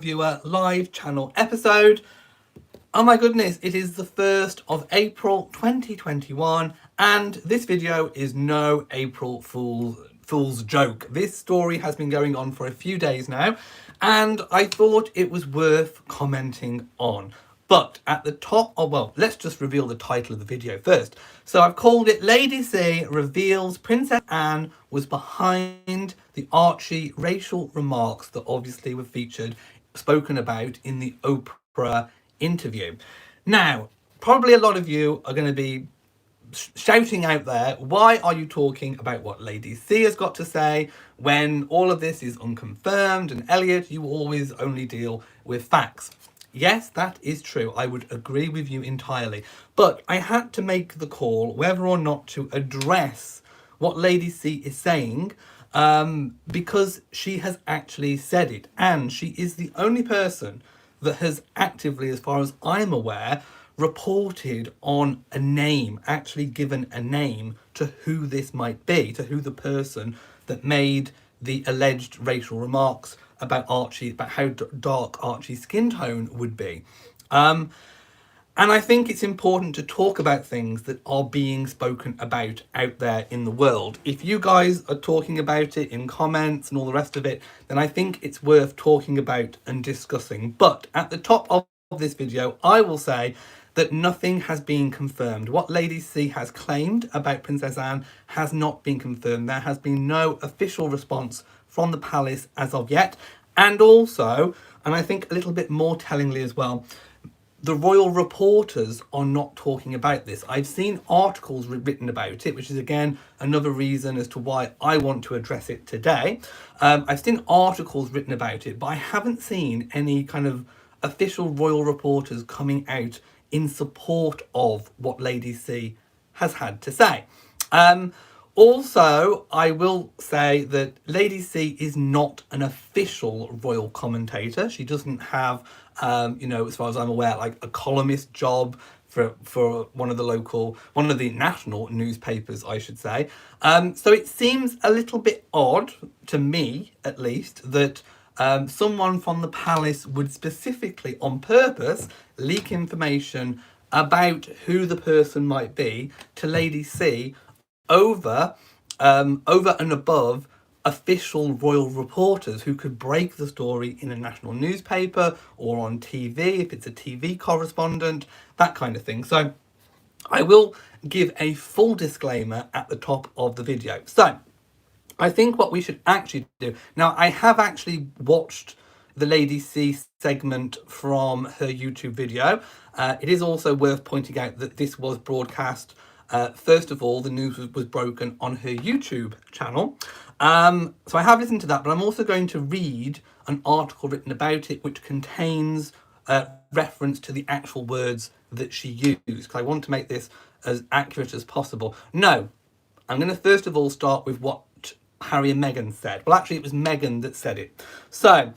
viewer live channel episode. Oh my goodness, it is the 1st of April 2021 and this video is no April Fool's joke. This story has been going on for a few days now and I thought it was worth commenting on. But at the top, let's just reveal the title of the video first. So I've called it Lady C reveals Princess Anne was behind the Archie racial remarks that obviously were spoken about in the Oprah interview. Now, probably a lot of you are going to be shouting out there, why are you talking about what Lady C has got to say when all of this is unconfirmed and Elliot, you always only deal with facts. Yes, that is true. I would agree with you entirely. But I had to make the call whether or not to address what Lady C is saying because she has actually said it. And she is the only person that has actively, as far as I'm aware, reported on a name, actually given a name to who this might be, to who the person that made the alleged racial remarks about Archie, about how dark Archie's skin tone would be. And I think it's important to talk about things that are being spoken about out there in the world. If you guys are talking about it in comments and all the rest of it, then I think it's worth talking about and discussing. But at the top of this video, I will say that nothing has been confirmed. What Lady C has claimed about Princess Anne has not been confirmed. There has been no official response from the palace as of yet. And also, and I think a little bit more tellingly as well, the royal reporters are not talking about this. I've seen articles written about it, which is again another reason as to why I want to address it today. I've seen articles written about it, but I haven't seen any kind of official royal reporters coming out in support of what Lady C has had to say. Also, I will say that Lady C is not an official royal commentator. She doesn't have, as far as I'm aware, like a columnist job for one of the national newspapers, I should say. So it seems a little bit odd, to me at least, that someone from the palace would specifically, on purpose, leak information about who the person might be to Lady C over and above official royal reporters who could break the story in a national newspaper or on TV if it's a TV correspondent, that kind of thing. So I will give a full disclaimer at the top of the video. So I think what we should actually do, now I have actually watched the Lady C segment from her YouTube video. It is also worth pointing out that this was broadcast, first of all, the news was broken on her YouTube channel. So I have listened to that, but I'm also going to read an article written about it which contains reference to the actual words that she used, because I want to make this as accurate as possible. No, I'm going to first of all start with what Harry and Meghan said. Well, actually, it was Meghan that said it. So,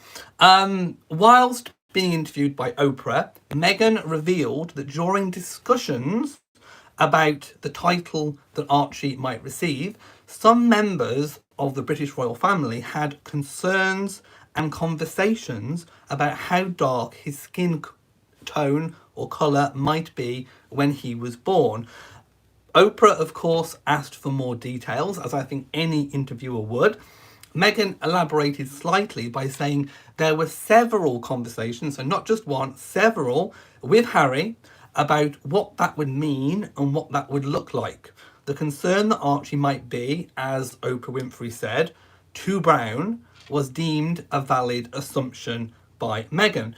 whilst being interviewed by Oprah, Meghan revealed that during discussions about the title that Archie might receive, some members of the British royal family had concerns and conversations about how dark his skin tone or colour might be when he was born. Oprah, of course, asked for more details, as I think any interviewer would. Meghan elaborated slightly by saying there were several conversations, so not just one, several, with Harry about what that would mean and what that would look like. The concern that Archie might be, as Oprah Winfrey said, too brown, was deemed a valid assumption by Meghan.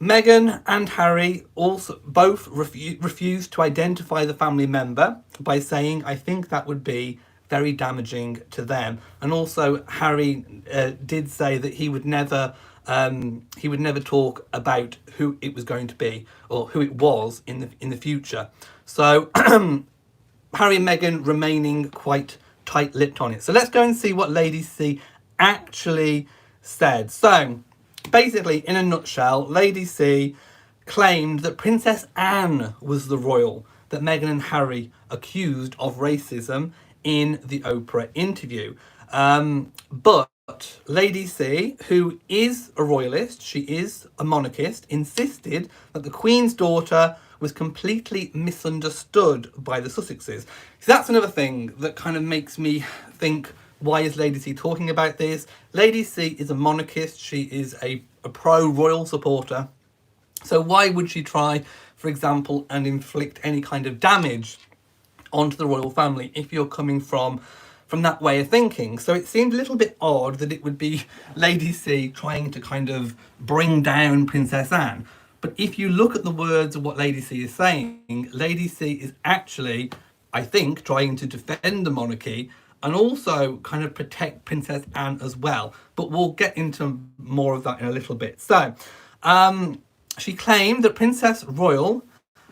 Meghan and Harry also both refused to identify the family member by saying, I think that would be very damaging to them. And also Harry did say that he would never talk about who it was going to be or who it was in the future. So Harry and Meghan remaining quite tight-lipped on it. So let's go and see what Lady C actually said. So basically, in a nutshell, Lady C claimed that Princess Anne was the royal that Meghan and Harry accused of racism in the Oprah interview. But Lady C, who is a royalist, she is a monarchist, insisted that the Queen's daughter was completely misunderstood by the Sussexes. So that's another thing that kind of makes me think, why is Lady C talking about this? Lady C is a monarchist, she is a pro-royal supporter. So why would she try, for example, and inflict any kind of damage onto the royal family if you're coming from that way of thinking? So it seemed a little bit odd that it would be Lady C trying to kind of bring down Princess Anne. But if you look at the words of what Lady C is saying, Lady C is actually, I think, trying to defend the monarchy and also kind of protect Princess Anne as well. But we'll get into more of that in a little bit. So she claimed that Princess Royal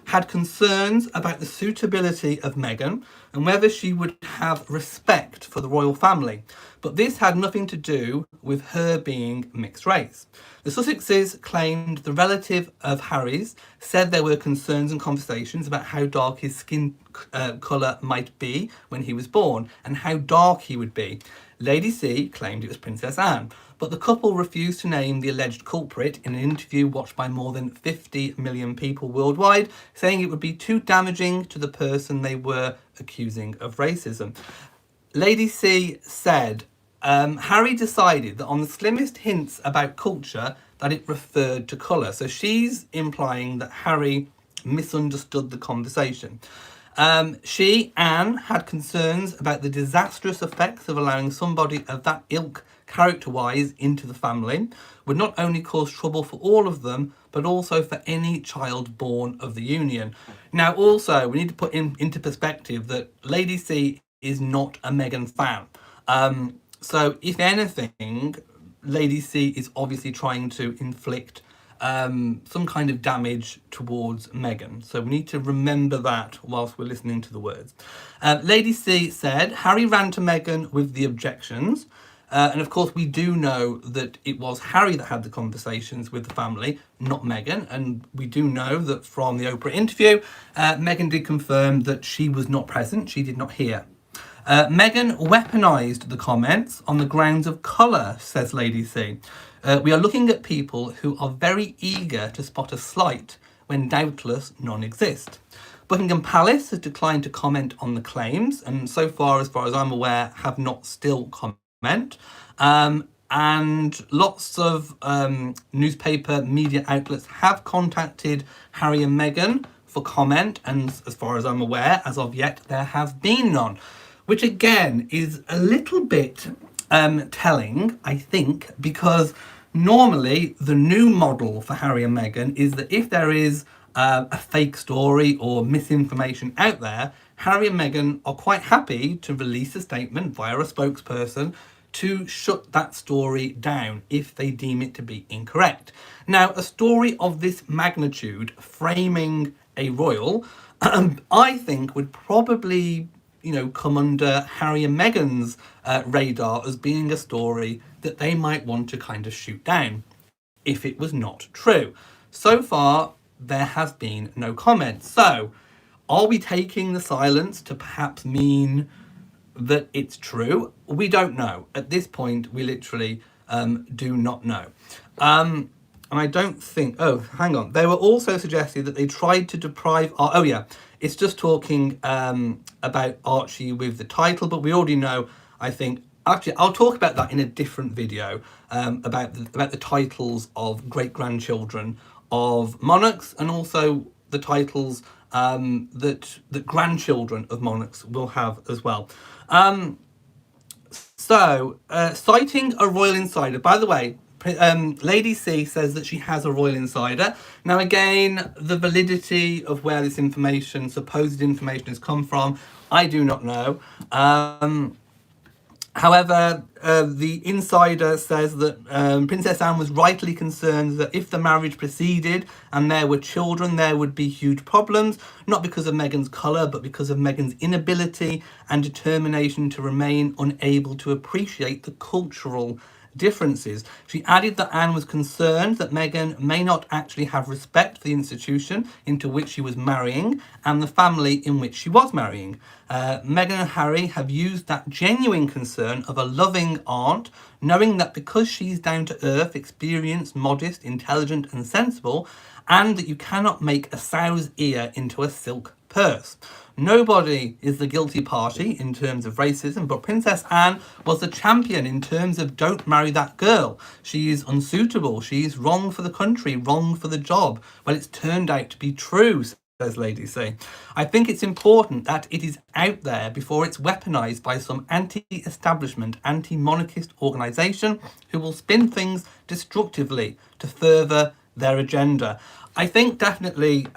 had concerns about the suitability of Meghan and whether she would have respect for the royal family, but this had nothing to do with her being mixed race. The Sussexes claimed the relative of Harry's said there were concerns and conversations about how dark his skin colour might be when he was born and how dark he would be. Lady C claimed it was Princess Anne, but the couple refused to name the alleged culprit in an interview watched by more than 50 million people worldwide, saying it would be too damaging to the person they were accusing of racism. Lady C said, Harry decided that on the slimmest hints about culture that it referred to colour. So she's implying that Harry misunderstood the conversation. She, Anne, had concerns about the disastrous effects of allowing somebody of that ilk, character-wise, into the family, would not only cause trouble for all of them, but also for any child born of the union. Now, also, we need to put into perspective that Lady C is not a Meghan fan. So, if anything, Lady C is obviously trying to inflict some kind of damage towards Meghan. So we need to remember that whilst we're listening to the words. Lady C said, Harry ran to Meghan with the objections. And of course, we do know that it was Harry that had the conversations with the family, not Meghan. And we do know that from the Oprah interview, Meghan did confirm that she was not present. She did not hear. Meghan weaponised the comments on the grounds of colour, says Lady C. We are looking at people who are very eager to spot a slight when doubtless none exist. Buckingham Palace has declined to comment on the claims and so far as I'm aware, have not still comment. And lots of newspaper media outlets have contacted Harry and Meghan for comment, and as far as I'm aware, as of yet, there have been none. Which again is a little bit telling, I think, because normally the new model for Harry and Meghan is that if there is a fake story or misinformation out there, Harry and Meghan are quite happy to release a statement via a spokesperson to shut that story down if they deem it to be incorrect. Now, a story of this magnitude framing a royal, I think would probably come under Harry and Meghan's radar as being a story that they might want to kind of shoot down if it was not true. So far, there has been no comment. So, are we taking the silence to perhaps mean that it's true? We don't know. At this point, we literally do not know. And I don't think... Oh, hang on. They were also suggesting that they tried to deprive... Oh, yeah. It's just talking about Archie with the title, but we already know, I think... Actually, I'll talk about that in a different video, about the titles of great-grandchildren of monarchs and also the titles that grandchildren of monarchs will have as well. Citing a royal insider, by the way, Lady C says that she has a royal insider. Now again, the validity of where this information, supposed information, has come from, I do not know. However, the insider says that Princess Anne was rightly concerned that if the marriage proceeded and there were children, there would be huge problems, not because of Meghan's colour, but because of Meghan's inability and determination to remain unable to appreciate the cultural differences. She added that Anne was concerned that Meghan may not actually have respect for the institution into which she was marrying and the family in which she was marrying. Meghan and Harry have used that genuine concern of a loving aunt, knowing that because she's down to earth, experienced, modest, intelligent, and sensible, and that you cannot make a sow's ear into a silk purse. Nobody is the guilty party in terms of racism, but Princess Anne was the champion in terms of don't marry that girl. She is unsuitable. She is wrong for the country, wrong for the job. Well, it's turned out to be true, says Lady C. I think it's important that it is out there before it's weaponised by some anti-establishment, anti-monarchist organisation who will spin things destructively to further their agenda. I think definitely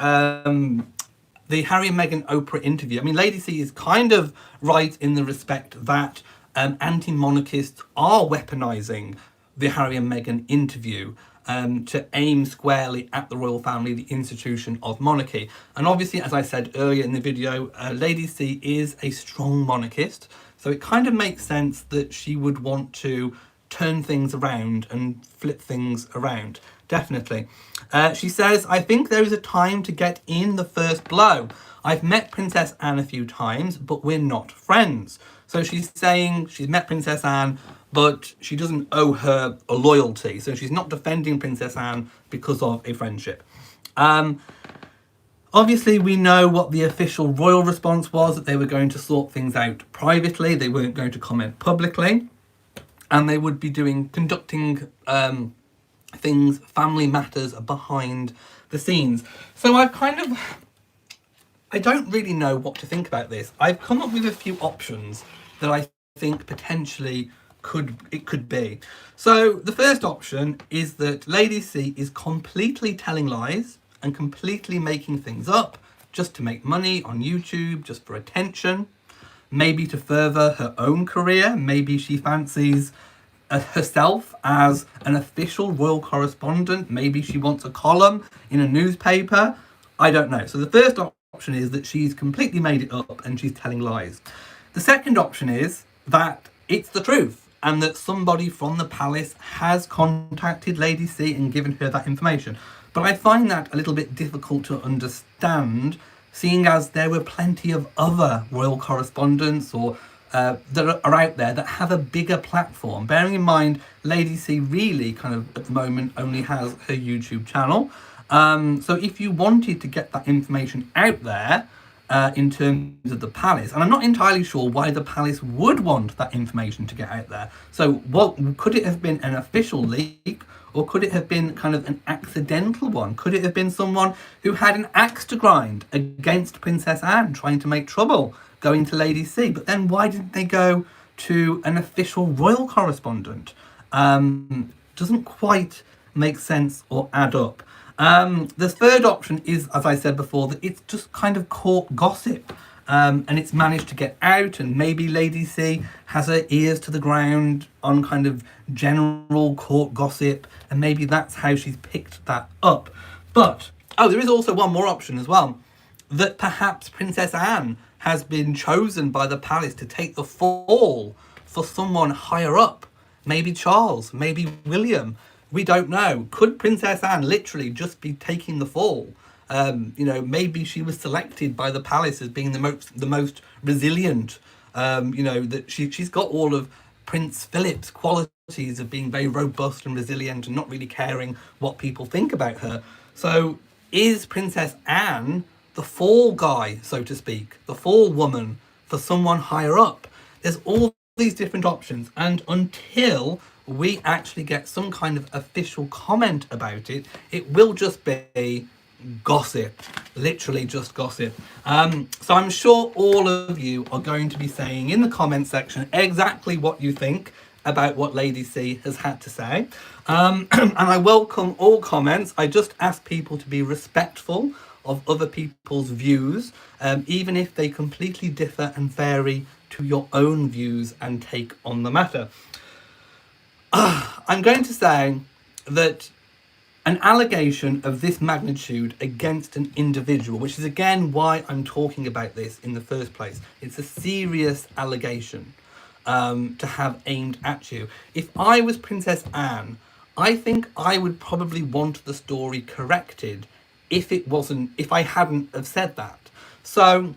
the Harry and Meghan Oprah interview, I mean, Lady C is kind of right in the respect that anti-monarchists are weaponising the Harry and Meghan interview to aim squarely at the royal family, the institution of monarchy. And obviously, as I said earlier in the video, Lady C is a strong monarchist, so it kind of makes sense that she would want to turn things around and flip things around. Definitely. She says, I think there is a time to get in the first blow. I've met Princess Anne a few times, but we're not friends. So she's saying she's met Princess Anne, but she doesn't owe her a loyalty. So she's not defending Princess Anne because of a friendship. Obviously, we know what the official royal response was, that they were going to sort things out privately. They weren't going to comment publicly. And they would be conducting things, family matters behind the scenes. So I don't really know what to think about this. I've come up with a few options that I think potentially it could be. So the first option is that Lady C is completely telling lies and completely making things up just to make money on YouTube, just for attention, maybe to further her own career. Maybe she fancies herself as an official royal correspondent. Maybe she wants a column in a newspaper. I don't know. So the first option is that she's completely made it up and she's telling lies. The second option is that it's the truth and that somebody from the palace has contacted Lady C and given her that information. But I find that a little bit difficult to understand, seeing as there were plenty of other royal correspondents or that are out there that have a bigger platform. Bearing in mind, Lady C really kind of at the moment only has her YouTube channel. So if you wanted to get that information out there in terms of the palace, and I'm not entirely sure why the palace would want that information to get out there. So what could it have been, an official leak? Or could it have been kind of an accidental one? Could it have been someone who had an axe to grind against Princess Anne, trying to make trouble, going to Lady C? But then why didn't they go to an official royal correspondent? Doesn't quite make sense or add up. The third option is, as I said before, that it's just kind of court gossip. And it's managed to get out, and maybe Lady C has her ears to the ground on kind of general court gossip, and maybe that's how she's picked that up. But, there is also one more option as well, that perhaps Princess Anne has been chosen by the palace to take the fall for someone higher up. Maybe Charles, maybe William. We don't know. Could Princess Anne literally just be taking the fall? Maybe she was selected by the palace as being the most resilient. That she's got all of Prince Philip's qualities of being very robust and resilient and not really caring what people think about her. So is Princess Anne the fall guy, so to speak, the fall woman for someone higher up? There's all these different options, and until we actually get some kind of official comment about it, it will just be gossip, literally just gossip. So I'm sure all of you are going to be saying in the comment section exactly what you think about what Lady C has had to say. And I welcome all comments. I just ask people to be respectful of other people's views, even if they completely differ and vary to your own views and take on the matter. I'm going to say that an allegation of this magnitude against an individual, which is again why I'm talking about this in the first place, it's a serious allegation, to have aimed at you. If I was Princess Anne, I think I would probably want the story corrected if I hadn't have said that. So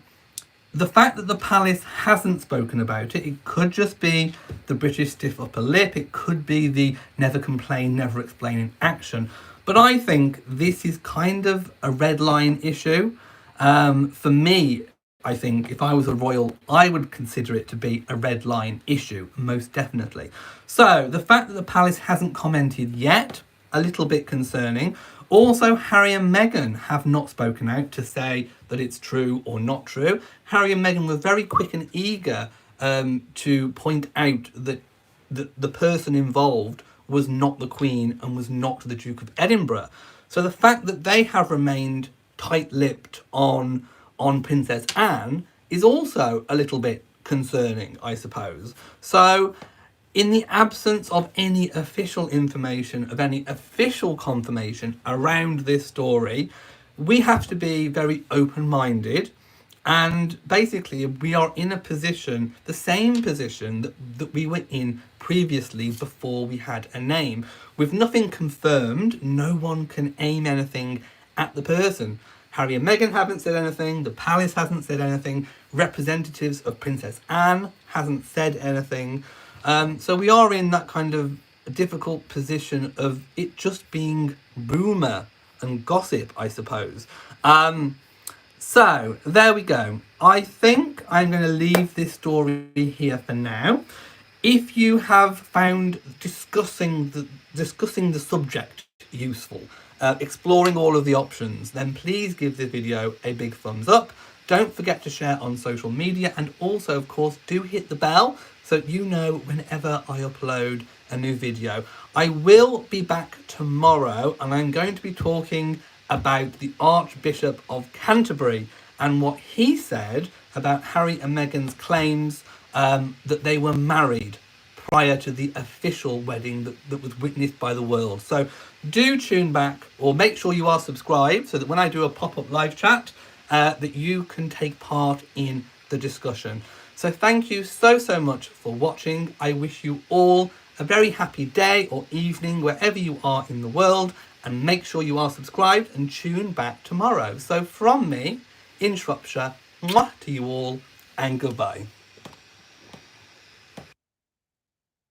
the fact that the palace hasn't spoken about it, it could just be the British stiff upper lip, it could be the never complain, never explain in action. But I think this is kind of a red line issue. For me, I think if I was a royal, I would consider it to be a red line issue, most definitely. So the fact that the palace hasn't commented yet, a little bit concerning. Also, Harry and Meghan have not spoken out to say that it's true or not true. Harry and Meghan were very quick and eager to point out that the person involved was not the Queen and was not the Duke of Edinburgh. So the fact that they have remained tight-lipped on Princess Anne is also a little bit concerning, I suppose. So in the absence of any official information, of any official confirmation around this story, we have to be very open-minded. And basically, we are in a position, the same position that we were in previously before we had a name. With nothing confirmed, no one can aim anything at the person. Harry and Meghan haven't said anything, the palace hasn't said anything, representatives of Princess Anne hasn't said anything. So we are in that kind of difficult position of it just being rumour and gossip, I suppose. So there we go. I think I'm going to leave this story here for now. If you have found discussing the subject useful, exploring all of the options, then please give this video a big thumbs up. Don't forget to share on social media, and also, of course, do hit the bell so you know whenever I upload a new video. I will be back tomorrow, and I'm going to be talking about the Archbishop of Canterbury and what he said about Harry and Meghan's claims that they were married prior to the official wedding that was witnessed by the world. So do tune back, or make sure you are subscribed so that when I do a pop-up live chat, that you can take part in the discussion. So thank you so much for watching. I wish you all a very happy day or evening wherever you are in the world, and make sure you are subscribed and tune back tomorrow. So from me in Shropshire, mwah to you all, and goodbye.